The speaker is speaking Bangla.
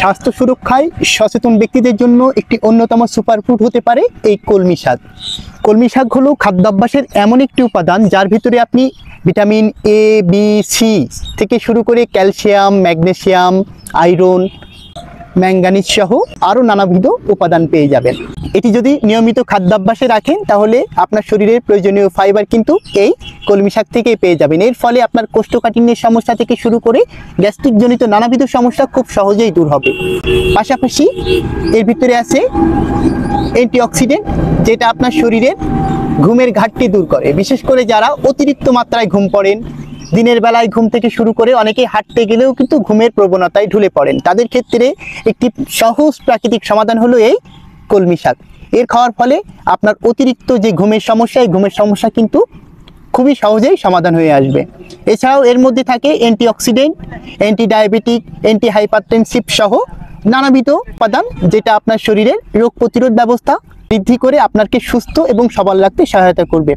স্বাস্থ্য সুরক্ষায় সচেতন ব্যক্তিদের জন্য একটি অন্যতম সুপারফুড হতে পারে এই কলমি শাক। কলমি শাক হলো খাদ্যাভ্যাসের এমন একটি উপাদান যার ভিতরে আপনি ভিটামিন এ, বি, সি থেকে শুরু করে ক্যালসিয়াম, ম্যাগনেসিয়াম, আয়রন, ম্যাঙ্গানিজ সহ আরও নানাবিধ উপাদান পেয়ে যাবেন। এটি যদি নিয়মিত খাদ্যাভ্যাসে রাখেন তাহলে আপনার শরীরের প্রয়োজনীয় ফাইবার কিন্তু এই কলমি শাক থেকেই পেয়ে যাবেন। এর ফলে আপনার কোষ্ঠকাঠিন্যের সমস্যা থেকে শুরু করে গ্যাস্ট্রিক জনিত নানাবিধ সমস্যা খুব সহজেই দূর হবে। পাশাপাশি এর ভিতরে আছে অ্যান্টিঅক্সিডেন্ট, যেটা আপনার শরীরের ঘুমের ঘাটতি দূর করে। বিশেষ করে যারা অতিরিক্ত মাত্রায় ঘুম পড়েন, দিনের বেলায় ঘুম থেকে শুরু করে অনেকেই হাঁটতে গেলেও কিন্তু ঘুমের প্রবণতায় ঢুলে পড়েন, তাদের ক্ষেত্রে একটি সহজ প্রাকৃতিক সমাধান হলো এই কলমি শাক। এর খাওয়ার ফলে আপনার অতিরিক্ত যে ঘুমের সমস্যা, এই ঘুমের সমস্যা কিন্তু খুবই সহজেই সমাধান হয়ে আসবে। এছাড়াও এর মধ্যে থাকে antioxidant, anti diabetic, anti hypertensive সহ নানাবিধ উপাদান, যেটা আপনার শরীরের রোগ প্রতিরোধ ব্যবস্থা বৃদ্ধি করে আপনাকে সুস্থ এবং সবল রাখতে সহায়তা করবে।